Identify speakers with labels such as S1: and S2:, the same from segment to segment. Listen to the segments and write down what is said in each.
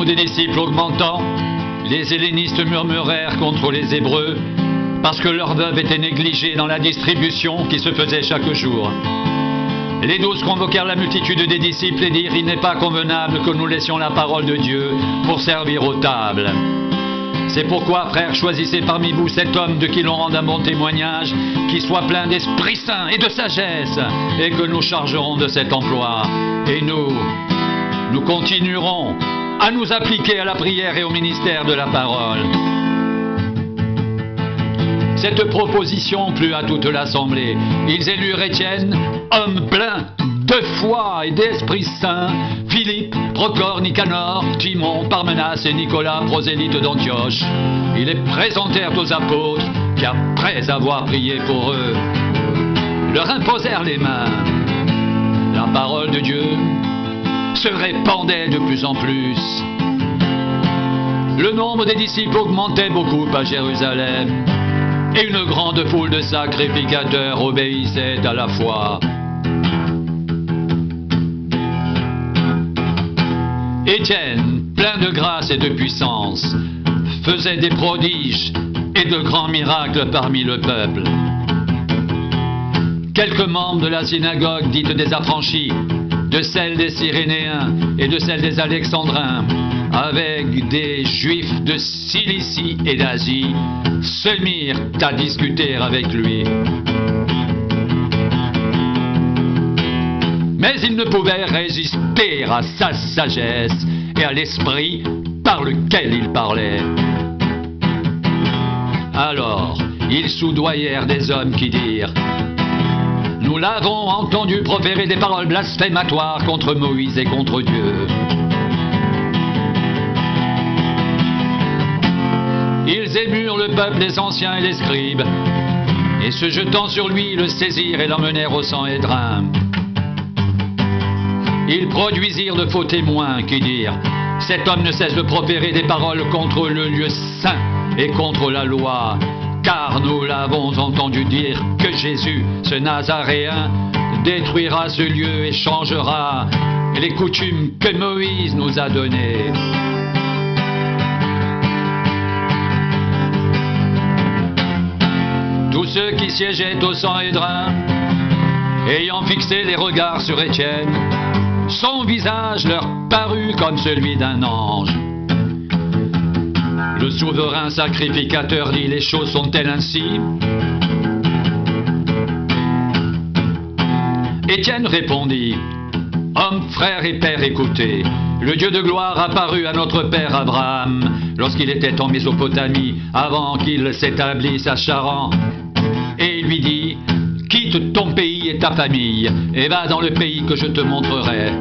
S1: des disciples augmentant, les hellénistes murmurèrent contre les Hébreux parce que leurs veuves étaient négligées dans la distribution qui se faisait chaque jour. Les 12 convoquèrent la multitude des disciples et dirent « Il n'est pas convenable que nous laissions la parole de Dieu pour servir aux tables. C'est pourquoi, frères, choisissez parmi vous cet homme de qui l'on rende un bon témoignage, qui soit plein d'Esprit Saint et de sagesse, et que nous chargerons de cet emploi. Et nous continuerons à nous appliquer à la prière et au ministère de la parole. » Cette proposition plut à toute l'assemblée. Ils élurent Étienne, homme plein de foi et d'Esprit Saint, Philippe, Procor, Nicanor, Timon, Parmenas et Nicolas, prosélytes d'Antioche. Ils les présentèrent aux apôtres qui, après avoir prié pour eux, leur imposèrent les mains. La parole de Dieu se répandait de plus en plus. Le nombre des disciples augmentait beaucoup à Jérusalem. Et une grande foule de sacrificateurs obéissait à la foi. Étienne, plein de grâce et de puissance, faisait des prodiges et de grands miracles parmi le peuple. Quelques membres de la synagogue dite des affranchis, de celle des Cyrénéens et de celle des Alexandrins, avec des Juifs de Cilicie et d'Asie, se mirent à discuter avec lui. Mais ils ne pouvaient résister à sa sagesse et à l'esprit par lequel il parlait. Alors, ils soudoyèrent des hommes qui dirent « Nous l'avons entendu proférer des paroles blasphématoires contre Moïse et contre Dieu. » Ils émurent le peuple des anciens et des scribes, et se jetant sur lui, le saisirent et l'emmenèrent au Sanhédrin. Ils produisirent de faux témoins qui dirent « Cet homme ne cesse de proférer des paroles contre le lieu saint et contre la loi, car nous l'avons entendu dire que Jésus, ce Nazaréen, détruira ce lieu et changera les coutumes que Moïse nous a données. » Tous ceux qui siégeaient au Sanhédrin, ayant fixé les regards sur Étienne, son visage leur parut comme celui d'un ange. Le souverain sacrificateur dit « Les choses sont-elles ainsi ?» Étienne répondit « Homme, frère et père, écoutez, le Dieu de gloire apparut à notre père Abraham lorsqu'il était en Mésopotamie, avant qu'il s'établisse à Charan. Et il lui dit, quitte ton pays et ta famille, et va dans le pays que je te montrerai.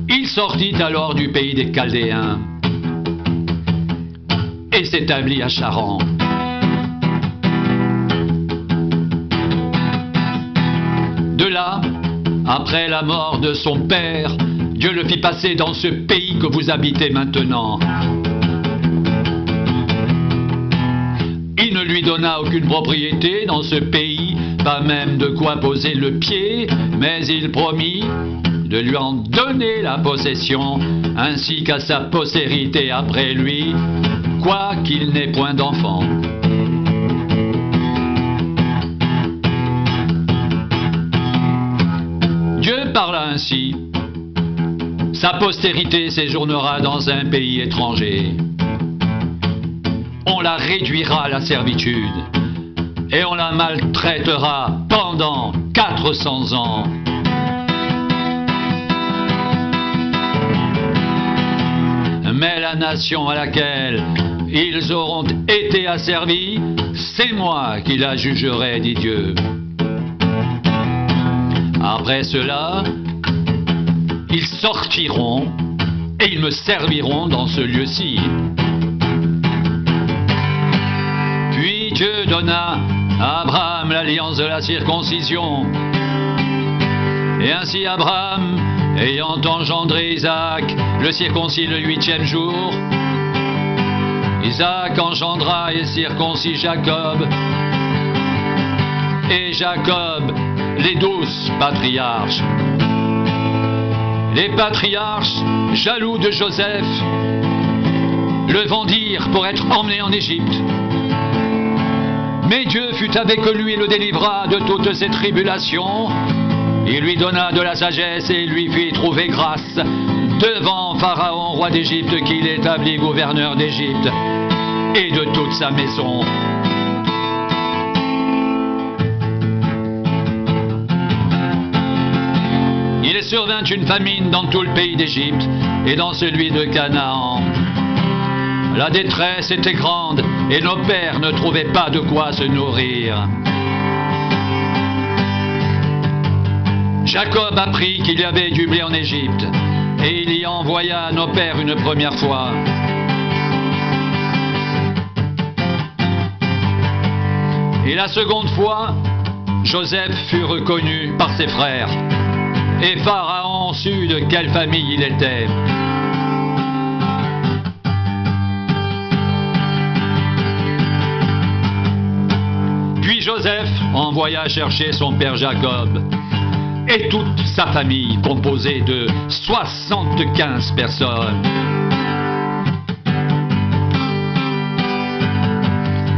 S1: Il sortit alors du pays des Chaldéens et s'établit à Charan. De là, après la mort de son père, Dieu le fit passer dans ce pays que vous habitez maintenant. Il ne lui donna aucune propriété dans ce pays, pas même de quoi poser le pied, mais il promit de lui en donner la possession, ainsi qu'à sa postérité après lui, quoiqu'il n'ait point d'enfant. Dieu parla ainsi. Sa postérité séjournera dans un pays étranger. On la réduira à la servitude et on la maltraitera pendant 400 ans. Mais la nation à laquelle ils auront été asservis, c'est moi qui la jugerai, dit Dieu. Après cela, ils sortiront et ils me serviront dans ce lieu-ci. Puis Dieu donna à Abraham l'alliance de la circoncision. Et ainsi Abraham, ayant engendré Isaac, le circoncis le 8e jour, Isaac engendra et circoncis Jacob, et Jacob les 12 patriarches. Les patriarches, jaloux de Joseph, le vendirent pour être emmené en Égypte. Mais Dieu fut avec lui et le délivra de toutes ses tribulations. Il lui donna de la sagesse et lui fit trouver grâce devant Pharaon, roi d'Égypte, qu'il établit gouverneur d'Égypte et de toute sa maison. Il survint une famine dans tout le pays d'Égypte et dans celui de Canaan. La détresse était grande et nos pères ne trouvaient pas de quoi se nourrir. Jacob apprit qu'il y avait du blé en Égypte et il y envoya à nos pères une première fois. Et la seconde fois, Joseph fut reconnu par ses frères et Pharaon sut de quelle famille il était. Puis Joseph envoya chercher son père Jacob et toute sa famille, composée de 75 personnes.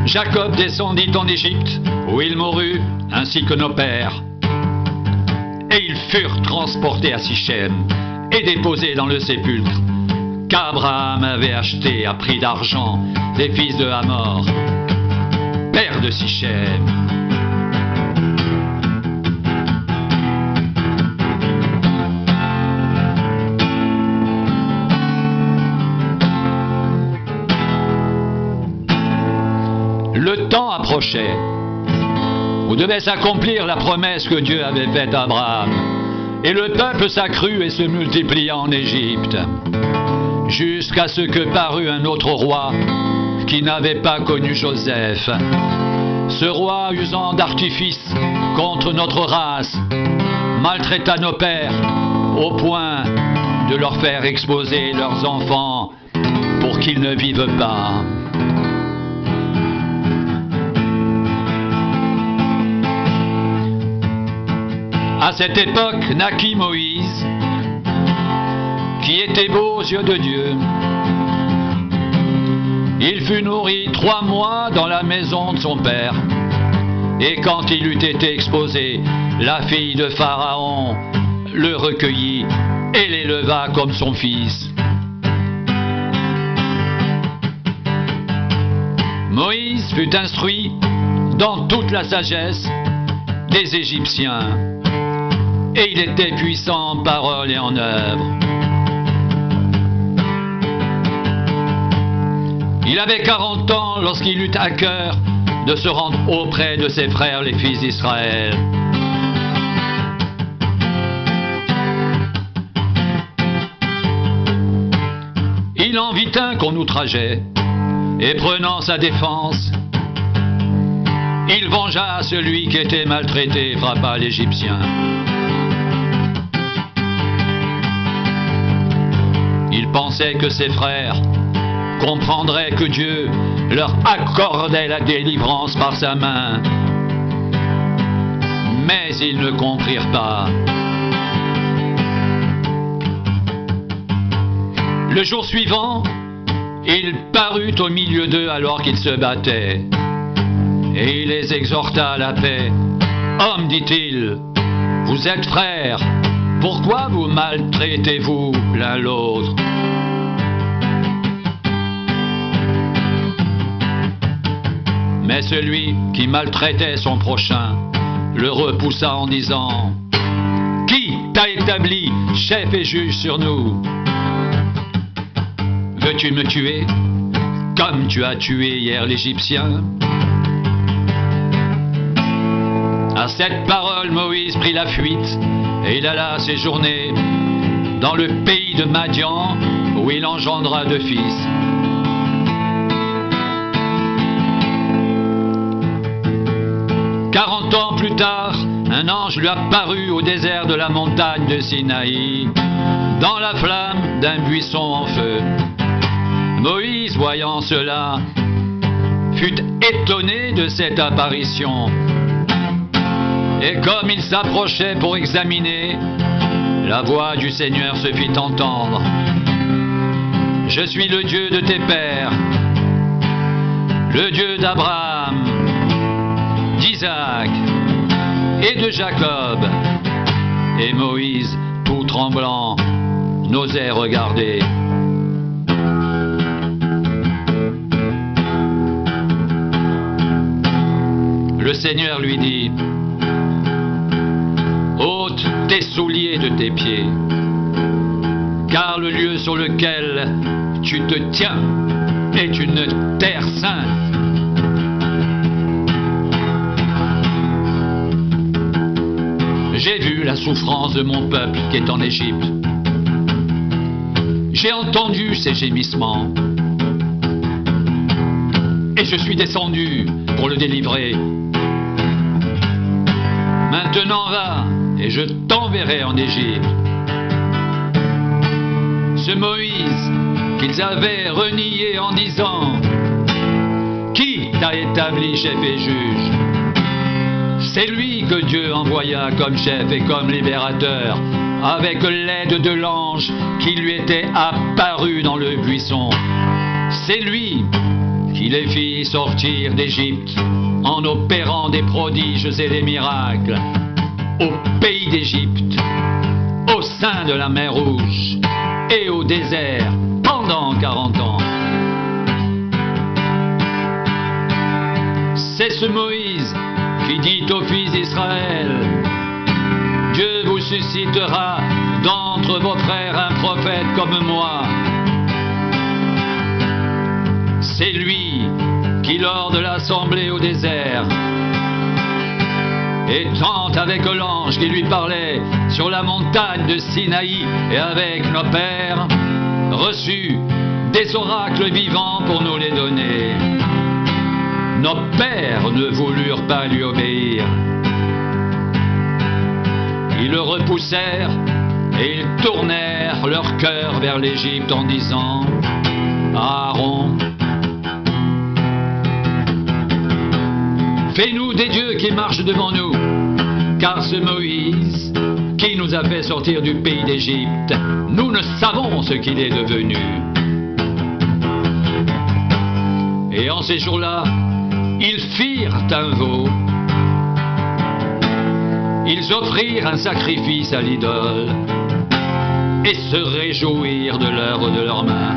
S1: Jacob descendit en Égypte, où il mourut, ainsi que nos pères. Et ils furent transportés à Sichem et déposés dans le sépulcre qu'Abraham avait acheté à prix d'argent des fils de Hamor, père de Sichem. Le temps approchait où devait s'accomplir la promesse que Dieu avait faite à Abraham. Et le peuple s'accrut et se multiplia en Égypte, jusqu'à ce que parut un autre roi qui n'avait pas connu Joseph. Ce roi, usant d'artifice contre notre race, maltraita nos pères au point de leur faire exposer leurs enfants pour qu'ils ne vivent pas. À cette époque naquit Moïse, qui était beau aux yeux de Dieu. Il fut nourri 3 mois dans la maison de son père. Et quand il eut été exposé, la fille de Pharaon le recueillit et l'éleva comme son fils. Moïse fut instruit dans toute la sagesse des Égyptiens. Et il était puissant en parole et en œuvre. Il avait 40 ans lorsqu'il eut à cœur de se rendre auprès de ses frères les fils d'Israël. Il en vit un qu'on outrageait, et prenant sa défense, il vengea celui qui était maltraité et frappa l'Égyptien. Il pensait que ses frères comprendraient que Dieu leur accordait la délivrance par sa main. Mais ils ne comprirent pas. Le jour suivant, il parut au milieu d'eux alors qu'ils se battaient. Et il les exhorta à la paix. « Hommes, dit-il, vous êtes frères, pourquoi vous maltraitez-vous l'un l'autre ?» Mais celui qui maltraitait son prochain le repoussa en disant « Qui t'a établi chef et juge sur nous? Veux-tu me tuer, comme tu as tué hier l'Égyptien ?» À cette parole, Moïse prit la fuite et il alla séjourner dans le pays de Madian où il engendra 2 fils. Quarante ans plus tard, un ange lui apparut au désert de la montagne de Sinaï, dans la flamme d'un buisson en feu. Moïse, voyant cela, fut étonné de cette apparition. Et comme il s'approchait pour examiner, la voix du Seigneur se fit entendre. Je suis le Dieu de tes pères, le Dieu d'Abraham, d'Isaac et de Jacob. Et Moïse, tout tremblant, n'osait regarder. Le Seigneur lui dit, ôte tes souliers de tes pieds, car le lieu sur lequel tu te tiens est une terre sainte. J'ai vu la souffrance de mon peuple qui est en Égypte. J'ai entendu ses gémissements. Et je suis descendu pour le délivrer. Maintenant va, et je t'enverrai en Égypte. Ce Moïse qu'ils avaient renié en disant, qui t'a établi chef et juge? C'est lui que Dieu envoya comme chef et comme libérateur, avec l'aide de l'ange qui lui était apparu dans le buisson. C'est lui qui les fit sortir d'Égypte en opérant des prodiges et des miracles au pays d'Égypte, au sein de la mer Rouge et au désert pendant 40 ans. C'est ce Moïse qui dit aux fils d'Israël, Dieu vous suscitera d'entre vos frères un prophète comme moi. C'est lui qui, lors de l'assemblée au désert, étant avec l'ange qui lui parlait sur la montagne de Sinaï et avec nos pères, reçut des oracles vivants pour nous les donner. Nos pères ne voulurent pas lui obéir. Ils le repoussèrent et ils tournèrent leur cœur vers l'Égypte en disant, Aaron, fais-nous des dieux qui marchent devant nous, car ce Moïse qui nous a fait sortir du pays d'Égypte, nous ne savons ce qu'il est devenu. Et en ces jours-là, ils firent un veau. Ils offrirent un sacrifice à l'idole et se réjouirent de l'œuvre de leurs mains.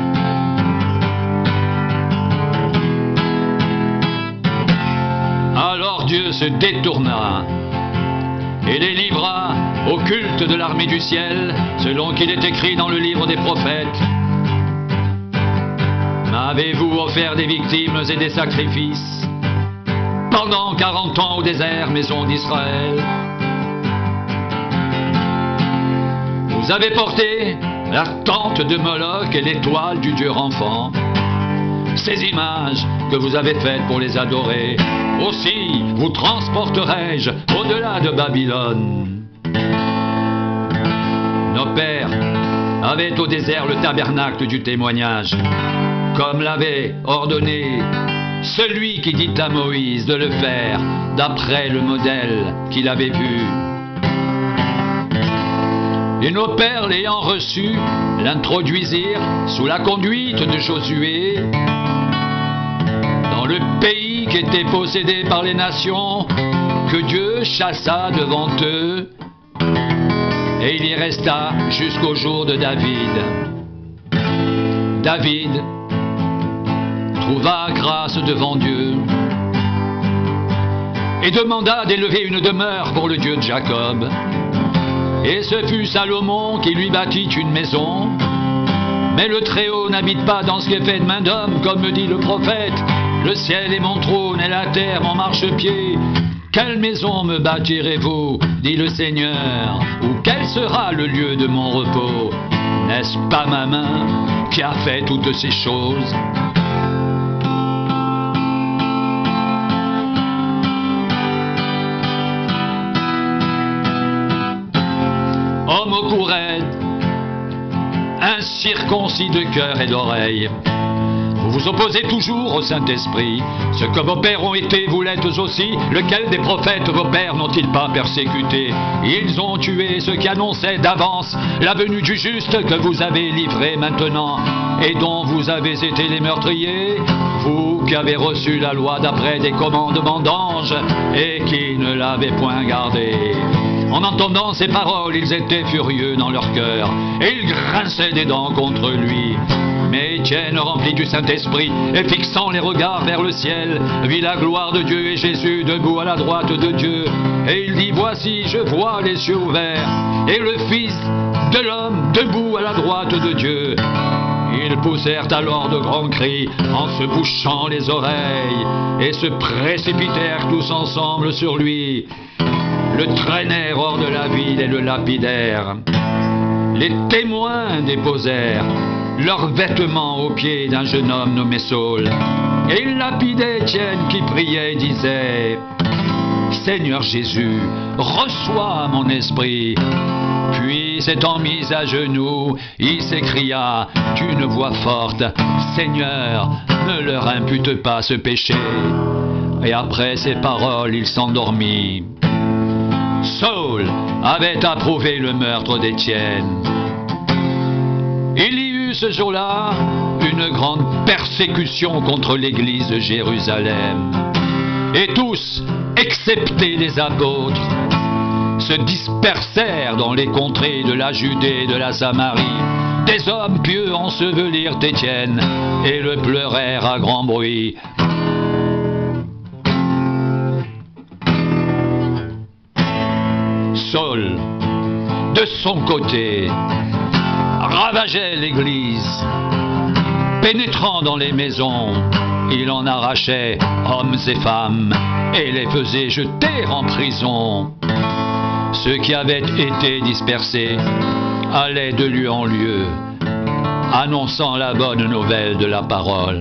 S1: Alors Dieu se détourna et les livra au culte de l'armée du ciel, selon qu'il est écrit dans le livre des prophètes. M'avez-vous offert des victimes et des sacrifices pendant 40 ans au désert, maison d'Israël? Vous avez porté la tente de Moloch et l'étoile du Dieu enfant, ces images que vous avez faites pour les adorer. Aussi vous transporterai-je au-delà de Babylone. Nos pères avaient au désert le tabernacle du témoignage, comme l'avait ordonné celui qui dit à Moïse de le faire d'après le modèle qu'il avait vu. Et nos pères, l'ayant reçu, l'introduisirent sous la conduite de Josué dans le pays qui était possédé par les nations, que Dieu chassa devant eux, et il y resta jusqu'au jour de David. David trouva grâce devant Dieu et demanda d'élever une demeure pour le Dieu de Jacob. Et ce fut Salomon qui lui bâtit une maison. Mais le Très-Haut n'habite pas dans ce qui est fait de main d'homme, comme me dit le prophète. Le ciel est mon trône et la terre mon marchepied. Quelle maison me bâtirez-vous, dit le Seigneur, ou quel sera le lieu de mon repos? N'est-ce pas ma main qui a fait toutes ces choses? Homme au courette, incirconcis de cœur et d'oreille, Vous vous opposez toujours au Saint-Esprit. Ce que vos pères ont été, vous l'êtes aussi. Lequel des prophètes vos pères n'ont-ils pas persécuté? Ils ont tué ceux qui annonçaient d'avance la venue du juste que vous avez livré maintenant et dont vous avez été les meurtriers. Vous qui avez reçu la loi d'après des commandements d'anges et qui ne l'avez point gardée. En entendant ces paroles, ils étaient furieux dans leur cœur et ils grinçaient des dents contre lui. Mais Étienne, rempli du Saint-Esprit et fixant les regards vers le ciel, vit la gloire de Dieu et Jésus debout à la droite de Dieu. Et il dit, voici, je vois les cieux ouverts et le Fils de l'homme debout à la droite de Dieu. Ils poussèrent alors de grands cris en se bouchant les oreilles et se précipitèrent tous ensemble sur lui. Le traînèrent hors de la ville et le lapidèrent. Les témoins déposèrent leurs vêtements aux pieds d'un jeune homme nommé Saul. Et ils lapidaient Étienne qui priait et disait, Seigneur Jésus, reçois mon esprit. Puis s'étant mis à genoux, il s'écria d'une voix forte, Seigneur, ne leur impute pas ce péché. Et après ces paroles, il s'endormit. Saul avait approuvé le meurtre d'Étienne. Il y eut ce jour-là une grande persécution contre l'église de Jérusalem. Et tous, excepté les apôtres, se dispersèrent dans les contrées de la Judée et de la Samarie. Des hommes pieux ensevelirent Étienne et le pleurèrent à grand bruit. Saul, de son côté, ravageait l'église. Pénétrant dans les maisons, il en arrachait hommes et femmes et les faisait jeter en prison. Ceux qui avaient été dispersés allaient de lieu en lieu, annonçant la bonne nouvelle de la parole.